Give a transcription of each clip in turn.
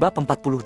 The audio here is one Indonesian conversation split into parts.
Bab 48,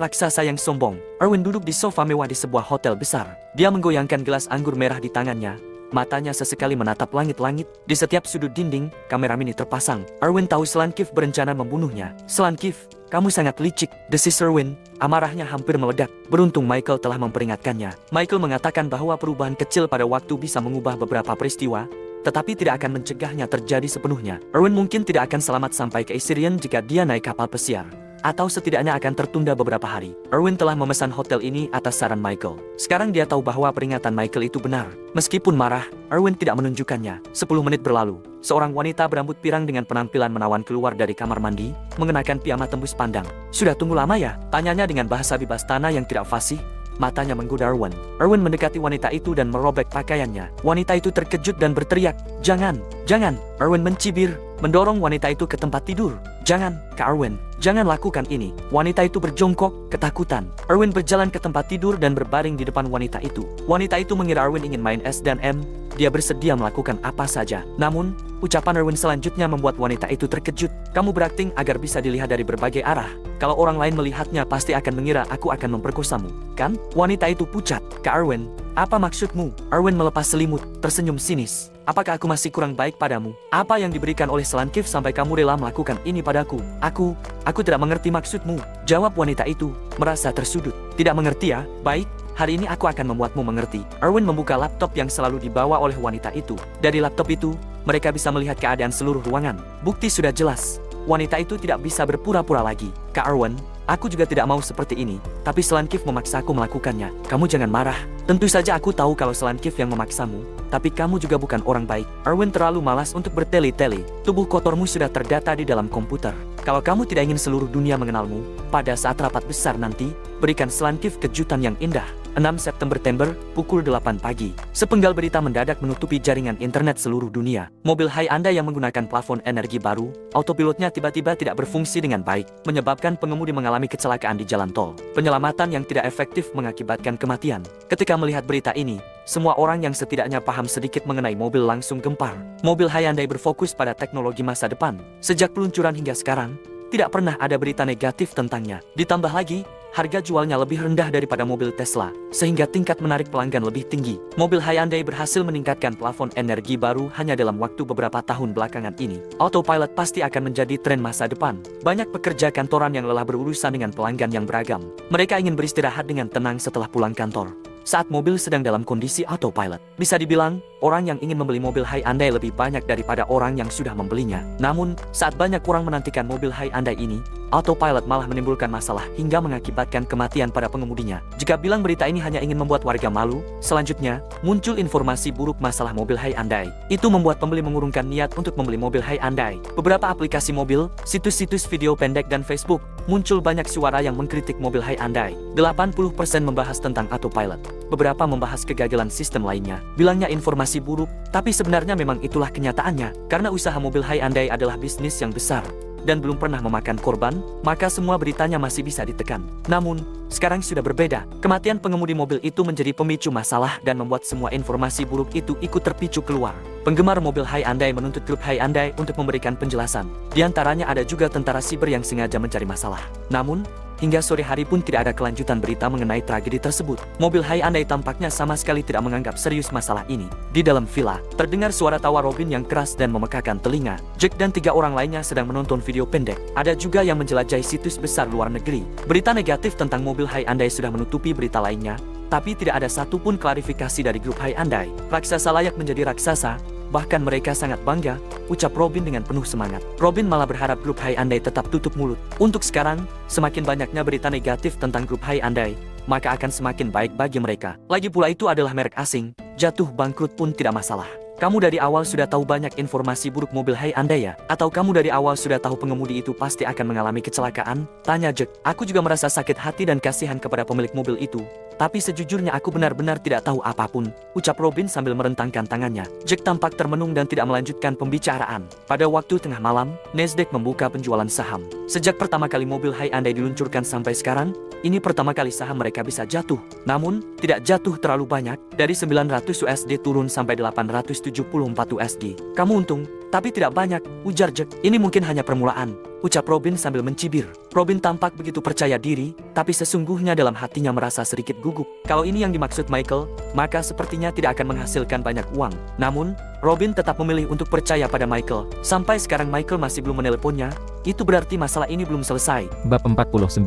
Raksasa yang Sombong. Erwin duduk di sofa mewah di sebuah hotel besar. Dia menggoyangkan gelas anggur merah di tangannya. Matanya sesekali menatap langit-langit. Di setiap sudut dinding, kamera mini terpasang. Erwin tahu Slankif berencana membunuhnya. Slankif, kamu sangat licik, desis Erwin. Amarahnya hampir meledak. Beruntung Michael telah memperingatkannya. Michael mengatakan bahwa perubahan kecil pada waktu bisa mengubah beberapa peristiwa, tetapi tidak akan mencegahnya terjadi sepenuhnya. Erwin mungkin tidak akan selamat sampai ke Assyrian jika dia naik kapal pesiar, atau setidaknya akan tertunda beberapa hari. Erwin telah memesan hotel ini atas saran Michael. Sekarang dia tahu bahwa peringatan Michael itu benar. Meskipun marah, Erwin tidak menunjukkannya. 10 menit berlalu. Seorang wanita berambut pirang dengan penampilan menawan keluar dari kamar mandi, mengenakan piyama tembus pandang. Sudah tunggu lama ya? Tanyanya dengan bahasa bebas tanah yang tidak fasih. Matanya menggoda Erwin. Erwin mendekati wanita itu dan merobek pakaiannya. Wanita itu terkejut dan berteriak, "Jangan, jangan!" Erwin mencibir, mendorong wanita itu ke tempat tidur. "Jangan, Kak Erwin, jangan lakukan ini." Wanita itu berjongkok, ketakutan. Erwin berjalan ke tempat tidur dan berbaring di depan wanita itu. Wanita itu mengira Erwin ingin main S&M. Dia bersedia melakukan apa saja. Namun, ucapan Erwin selanjutnya membuat wanita itu terkejut. "Kamu berakting agar bisa dilihat dari berbagai arah. Kalau orang lain melihatnya pasti akan mengira aku akan memperkosamu, kan?" Wanita itu pucat. "Kak Erwin, apa maksudmu?" Erwin melepas selimut, tersenyum sinis. "Apakah aku masih kurang baik padamu? Apa yang diberikan oleh Slankif sampai kamu rela melakukan ini padaku?" Aku tidak mengerti maksudmu," jawab wanita itu, merasa tersudut. "Tidak mengerti ya? Baik. Hari ini aku akan membuatmu mengerti." Erwin membuka laptop yang selalu dibawa oleh wanita itu. Dari laptop itu, mereka bisa melihat keadaan seluruh ruangan. Bukti sudah jelas. Wanita itu tidak bisa berpura-pura lagi. "Kak Erwin, aku juga tidak mau seperti ini, tapi Slankif memaksaku melakukannya. Kamu jangan marah. Tentu saja aku tahu kalau Slankif yang memaksamu, tapi kamu juga bukan orang baik." Erwin terlalu malas untuk bertele-tele. "Tubuh kotormu sudah terdata di dalam komputer. Kalau kamu tidak ingin seluruh dunia mengenalmu, pada saat rapat besar nanti, berikan Slankif kejutan yang indah." 6 September, pukul 8 pagi. Sepenggal berita mendadak menutupi jaringan internet seluruh dunia. Mobil Hyundai yang menggunakan plafon energi baru, autopilotnya tiba-tiba tidak berfungsi dengan baik, menyebabkan pengemudi mengalami kecelakaan di jalan tol. Penyelamatan yang tidak efektif mengakibatkan kematian. Ketika melihat berita ini, semua orang yang setidaknya paham sedikit mengenai mobil langsung gempar. Mobil Hyundai berfokus pada teknologi masa depan. Sejak peluncuran hingga sekarang, tidak pernah ada berita negatif tentangnya. Ditambah lagi, harga jualnya lebih rendah daripada mobil Tesla, sehingga tingkat menarik pelanggan lebih tinggi. Mobil Hyundai berhasil meningkatkan plafon energi baru hanya dalam waktu beberapa tahun belakangan ini. Autopilot pasti akan menjadi tren masa depan. Banyak pekerja kantoran yang lelah berurusan dengan pelanggan yang beragam. Mereka ingin beristirahat dengan tenang setelah pulang kantor, saat mobil sedang dalam kondisi autopilot. Bisa dibilang, orang yang ingin membeli mobil Hyundai lebih banyak daripada orang yang sudah membelinya. Namun, saat banyak orang menantikan mobil Hyundai ini, autopilot malah menimbulkan masalah hingga mengakibatkan kematian pada pengemudinya. Jika bilang berita ini hanya ingin membuat warga malu, selanjutnya, muncul informasi buruk masalah mobil Hyundai. Itu membuat pembeli mengurungkan niat untuk membeli mobil Hyundai. Beberapa aplikasi mobil, situs-situs video pendek dan Facebook, muncul banyak suara yang mengkritik mobil Hyundai. 80% membahas tentang autopilot. Beberapa membahas kegagalan sistem lainnya. Bilangnya informasi buruk, tapi sebenarnya memang itulah kenyataannya. Karena usaha mobil Hyundai adalah bisnis yang besar dan belum pernah memakan korban, maka semua beritanya masih bisa ditekan. Namun, sekarang sudah berbeda. Kematian pengemudi mobil itu menjadi pemicu masalah dan membuat semua informasi buruk itu ikut terpicu keluar. Penggemar mobil Hyundai menuntut grup Hyundai untuk memberikan penjelasan. Di antaranya ada juga tentara siber yang sengaja mencari masalah. Namun, hingga sore hari pun tidak ada kelanjutan berita mengenai tragedi tersebut. Mobil Hyundai tampaknya sama sekali tidak menganggap serius masalah ini. Di dalam villa, terdengar suara tawa Robin yang keras dan memekakan telinga. Jack dan 3 orang lainnya sedang menonton video pendek. Ada juga yang menjelajahi situs besar luar negeri. Berita negatif tentang mobil Hyundai sudah menutupi berita lainnya, tapi tidak ada satupun klarifikasi dari grup Hyundai. Raksasa layak menjadi raksasa. Bahkan mereka sangat bangga, ucap Robin dengan penuh semangat. Robin malah berharap grup Hyundai tetap tutup mulut. Untuk sekarang, semakin banyaknya berita negatif tentang grup Hyundai, maka akan semakin baik bagi mereka. Lagi pula itu adalah merek asing, jatuh bangkrut pun tidak masalah. "Kamu dari awal sudah tahu banyak informasi buruk mobil Hyundai ya? Atau kamu dari awal sudah tahu pengemudi itu pasti akan mengalami kecelakaan?" tanya Jack. "Aku juga merasa sakit hati dan kasihan kepada pemilik mobil itu. Tapi sejujurnya aku benar-benar tidak tahu apapun," ucap Robin sambil merentangkan tangannya. Jack tampak termenung dan tidak melanjutkan pembicaraan. Pada waktu tengah malam, Nasdaq membuka penjualan saham. Sejak pertama kali mobil Hyundai diluncurkan sampai sekarang, ini pertama kali saham mereka bisa jatuh. Namun, tidak jatuh terlalu banyak, dari 900 USD turun sampai 874 USD. "Kamu untung, Tapi tidak banyak, ujar Jack. Ini mungkin hanya permulaan, ucap Robin sambil mencibir. Robin tampak begitu percaya diri, tapi sesungguhnya dalam hatinya merasa sedikit gugup. Kalau ini yang dimaksud Michael, maka sepertinya tidak akan menghasilkan banyak uang. Namun, Robin tetap memilih untuk percaya pada Michael. Sampai sekarang Michael masih belum menelponnya, itu berarti masalah ini belum selesai. Bab 49,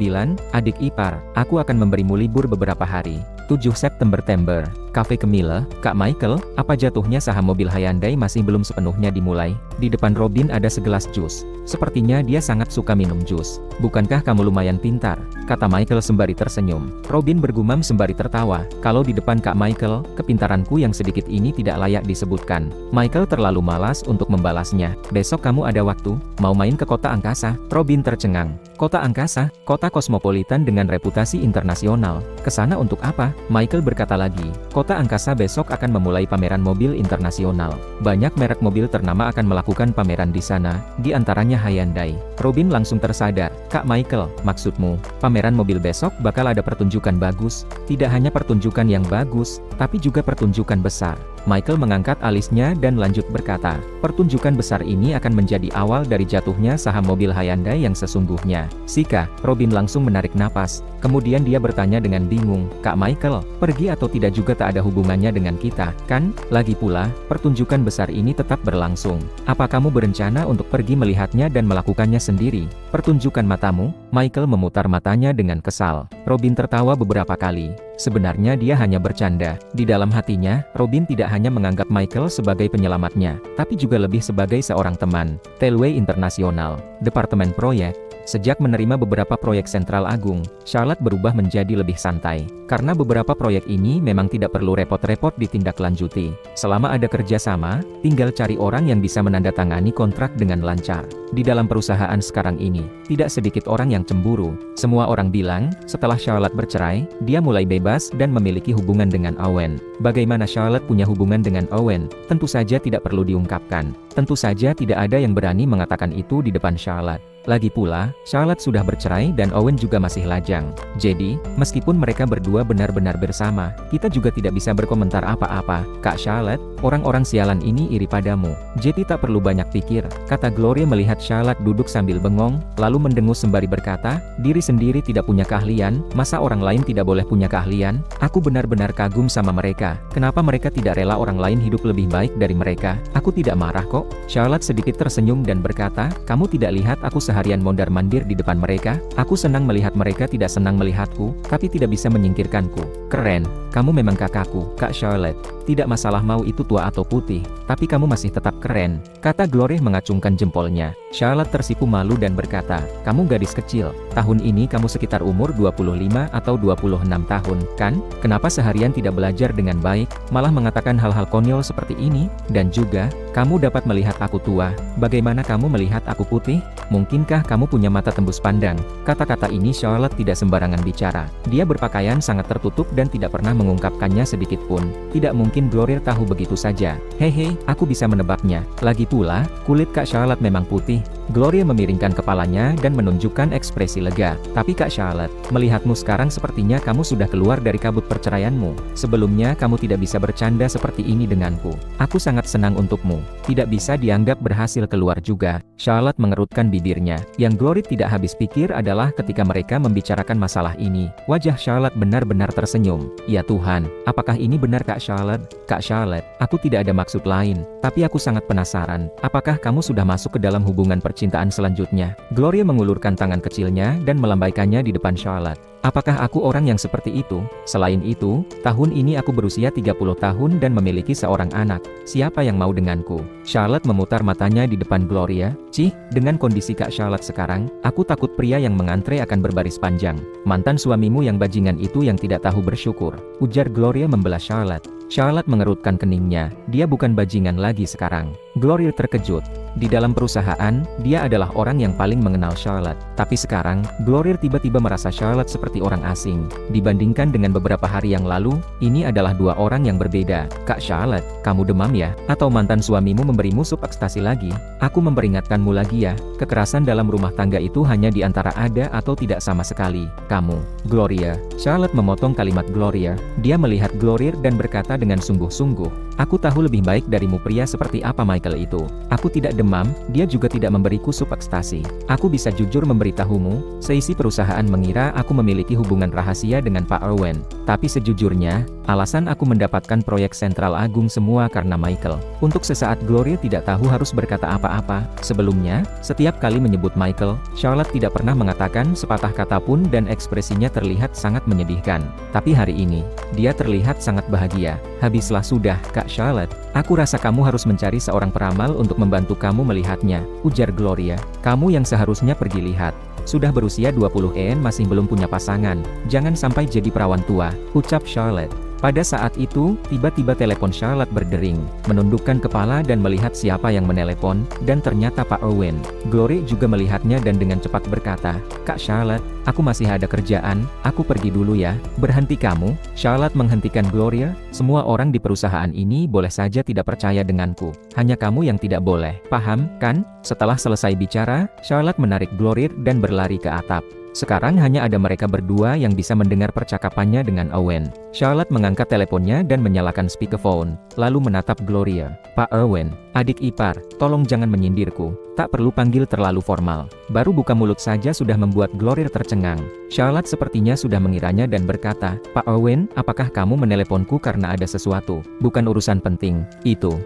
Adik Ipar, aku akan memberimu libur beberapa hari. 7 September. Cafe Camille, Kak Michael, apa jatuhnya saham mobil Hyundai masih belum sepenuhnya dimulai? Di depan Robin ada segelas jus. Sepertinya dia sangat suka minum jus. Bukankah kamu lumayan pintar? Kata Michael sembari tersenyum. Robin bergumam sembari tertawa. Kalau di depan Kak Michael, kepintaranku yang sedikit ini tidak layak disebutkan. Michael terlalu malas untuk membalasnya. Besok kamu ada waktu, mau main ke kota angkasa? Robin tercengang. Kota angkasa, kota kosmopolitan dengan reputasi internasional. Kesana untuk apa? Michael berkata lagi. Kota angkasa besok akan memulai pameran mobil internasional. Banyak merek mobil ternama akan melakukan pameran di sana, di antaranya Hyundai. Robin langsung tersadar. Kak Michael, maksudmu, pameran mobil besok bakal ada pertunjukan bagus? Tidak hanya pertunjukan yang bagus, tapi juga pertunjukan besar. Michael mengangkat alisnya dan lanjut berkata, pertunjukan besar ini akan menjadi awal dari jatuhnya saham mobil Hyundai yang sesungguhnya. Sika, Robin langsung menarik napas. Kemudian dia bertanya dengan bingung, Kak Michael, pergi atau tidak juga tak ada hubungannya dengan kita, kan? Lagi pula, pertunjukan besar ini tetap berlangsung. Apa kamu berencana untuk pergi melihatnya dan melakukannya sendiri? Pertunjukan matamu? Michael memutar matanya dengan kesal. Robin tertawa beberapa kali. Sebenarnya dia hanya bercanda. Di dalam hatinya, Robin tidak hanya menganggap Michael sebagai penyelamatnya, tapi juga lebih sebagai seorang teman. Tailway Internasional, Departemen Proyek. Sejak menerima beberapa proyek sentral agung, Charlotte berubah menjadi lebih santai. Karena beberapa proyek ini memang tidak perlu repot-repot ditindaklanjuti. Selama ada kerjasama, tinggal cari orang yang bisa menandatangani kontrak dengan lancar. Di dalam perusahaan sekarang ini, tidak sedikit orang yang cemburu. Semua orang bilang, setelah Charlotte bercerai, dia mulai bebas dan memiliki hubungan dengan Owen. Bagaimana Charlotte punya hubungan dengan Owen? Tentu saja tidak perlu diungkapkan. Tentu saja tidak ada yang berani mengatakan itu di depan Charlotte. Lagi pula, Charlotte sudah bercerai dan Owen juga masih lajang. Jadi, meskipun mereka berdua benar-benar bersama, kita juga tidak bisa berkomentar apa-apa. Kak Charlotte, orang-orang sialan ini iri padamu. Jadi tak perlu banyak pikir, kata Gloria melihat Charlotte duduk sambil bengong, lalu mendengus sembari berkata, diri sendiri tidak punya keahlian, masa orang lain tidak boleh punya keahlian? Aku benar-benar kagum sama mereka. Kenapa mereka tidak rela orang lain hidup lebih baik dari mereka? Aku tidak marah kok. Charlotte sedikit tersenyum dan berkata, kamu tidak lihat aku seharian mondar-mandir di depan mereka? Aku senang melihat mereka tidak senang melihatku, tapi tidak bisa menyingkirkanku. Keren, kamu memang kakakku, Kak Charlotte. Tidak masalah mau itu tua atau putih, tapi kamu masih tetap keren, kata Gloria mengacungkan jempolnya. Charlotte tersipu malu dan berkata, kamu gadis kecil, tahun ini kamu sekitar umur 25 atau 26 tahun, kan? Kenapa seharian tidak belajar dengan baik, malah mengatakan hal-hal konyol seperti ini? Dan juga, kamu dapat melihat aku tua, bagaimana kamu melihat aku putih? Mungkinkah kamu punya mata tembus pandang? Kata-kata ini Charlotte tidak sembarangan bicara. Dia berpakaian sangat tertutup dan tidak pernah mengungkapkannya sedikit pun. Tidak mungkin Gloria tahu begitu saja. Hehe, aku bisa menebaknya. Lagi pula, kulit Kak Charlotte memang putih. Gloria memiringkan kepalanya dan menunjukkan ekspresi lega. Tapi Kak Charlotte, melihatmu sekarang sepertinya kamu sudah keluar dari kabut perceraianmu. Sebelumnya kamu tidak bisa bercanda seperti ini denganku. Aku sangat senang untukmu. Tidak bisa dianggap berhasil keluar juga. Charlotte mengerutkan bibirnya. Yang Gloria tidak habis pikir adalah ketika mereka membicarakan masalah ini. Wajah Charlotte benar-benar tersenyum. Ya Tuhan, apakah ini benar Kak Charlotte? Kak Charlotte, aku tidak ada maksud lain. Tapi aku sangat penasaran. Apakah kamu sudah masuk ke dalam hubungan percintaan selanjutnya? Gloria mengulurkan tangan kecilnya dan melambaikannya di depan Charlotte. Apakah aku orang yang seperti itu? Selain itu, tahun ini aku berusia 30 tahun dan memiliki seorang anak. Siapa yang mau denganku? Charlotte memutar matanya di depan Gloria. Cih, dengan kondisi Kak Charlotte sekarang, aku takut pria yang mengantre akan berbaris panjang. Mantan suamimu yang bajingan itu yang tidak tahu bersyukur, ujar Gloria membelah Charlotte. Charlotte mengerutkan keningnya. Dia bukan bajingan lagi sekarang. Gloria terkejut. Di dalam perusahaan, dia adalah orang yang paling mengenal Charlotte. Tapi sekarang, Gloria tiba-tiba merasa Charlotte seperti seperti orang asing. Dibandingkan dengan beberapa hari yang lalu, ini adalah dua orang yang berbeda. Kak Charlotte, kamu demam ya? Atau mantan suamimu memberimu sup ekstasi lagi? Aku memperingatkanmu lagi ya, kekerasan dalam rumah tangga itu hanya di antara ada atau tidak sama sekali. Kamu, Gloria. Charlotte memotong kalimat Gloria. Dia melihat Gloria dan berkata dengan sungguh-sungguh, aku tahu lebih baik darimu pria seperti apa Michael itu. Aku tidak demam, dia juga tidak memberiku sup ekstasi. Aku bisa jujur memberitahumu, seisi perusahaan mengira aku memiliki hubungan rahasia dengan Pak Owen. Tapi sejujurnya, alasan aku mendapatkan proyek Sentral Agung semua karena Michael. Untuk sesaat Gloria tidak tahu harus berkata apa-apa. Sebelumnya, setiap kali menyebut Michael, Charlotte tidak pernah mengatakan sepatah kata pun dan ekspresinya terlihat sangat menyedihkan. Tapi hari ini, dia terlihat sangat bahagia. Habislah sudah, Kak Charlotte. Aku rasa kamu harus mencari seorang peramal untuk membantu kamu melihatnya, ujar Gloria. Kamu yang seharusnya pergi lihat. Sudah berusia 20 masih belum punya pasangan. Jangan sampai jadi perawan tua, ucap Charlotte. Pada saat itu, tiba-tiba telepon Charlotte berdering, menundukkan kepala dan melihat siapa yang menelepon, dan ternyata Pak Owen. Gloria juga melihatnya dan dengan cepat berkata, Kak Charlotte, aku masih ada kerjaan, aku pergi dulu ya. Berhenti kamu? Charlotte menghentikan Gloria, semua orang di perusahaan ini boleh saja tidak percaya denganku. Hanya kamu yang tidak boleh. Paham, kan? Setelah selesai bicara, Charlotte menarik Gloria dan berlari ke atap. Sekarang hanya ada mereka berdua yang bisa mendengar percakapannya dengan Owen. Charlotte mengangkat teleponnya dan menyalakan speakerphone, lalu menatap Gloria. Pak Owen, adik ipar, tolong jangan menyindirku. Tak perlu panggil terlalu formal. Baru buka mulut saja sudah membuat Gloria tercengang. Charlotte sepertinya sudah mengiranya dan berkata, Pak Owen, apakah kamu meneleponku karena ada sesuatu? Bukan urusan penting. Itu.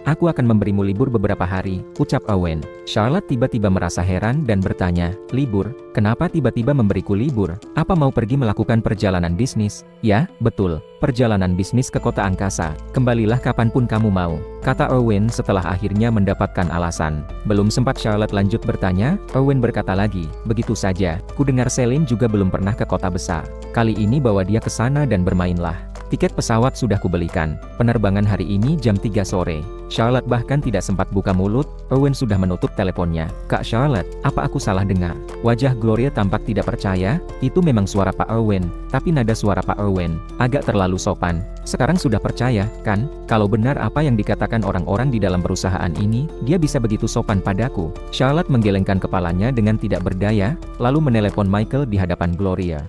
Aku akan memberimu libur beberapa hari, ucap Owen. Charlotte tiba-tiba merasa heran dan bertanya, libur? Kenapa tiba-tiba memberiku libur? Apa mau pergi melakukan perjalanan bisnis? Ya, betul. Perjalanan bisnis ke kota angkasa. Kembalilah kapanpun kamu mau, kata Owen setelah akhirnya mendapatkan alasan. Belum sempat Charlotte lanjut bertanya, Owen berkata lagi, begitu saja, ku dengar Celine juga belum pernah ke kota besar. Kali ini bawa dia ke sana dan bermainlah. Tiket pesawat sudah kubelikan. Penerbangan hari ini jam 3 sore. Charlotte bahkan tidak sempat buka mulut, Owen sudah menutup teleponnya. Kak Charlotte, apa aku salah dengar? Wajah Gloria tampak tidak percaya, itu memang suara Pak Owen, tapi nada suara Pak Owen agak terlalu sopan. Sekarang sudah percaya, kan? Kalau benar apa yang dikatakan orang-orang di dalam perusahaan ini, dia bisa begitu sopan padaku. Charlotte menggelengkan kepalanya dengan tidak berdaya, lalu menelepon Michael di hadapan Gloria.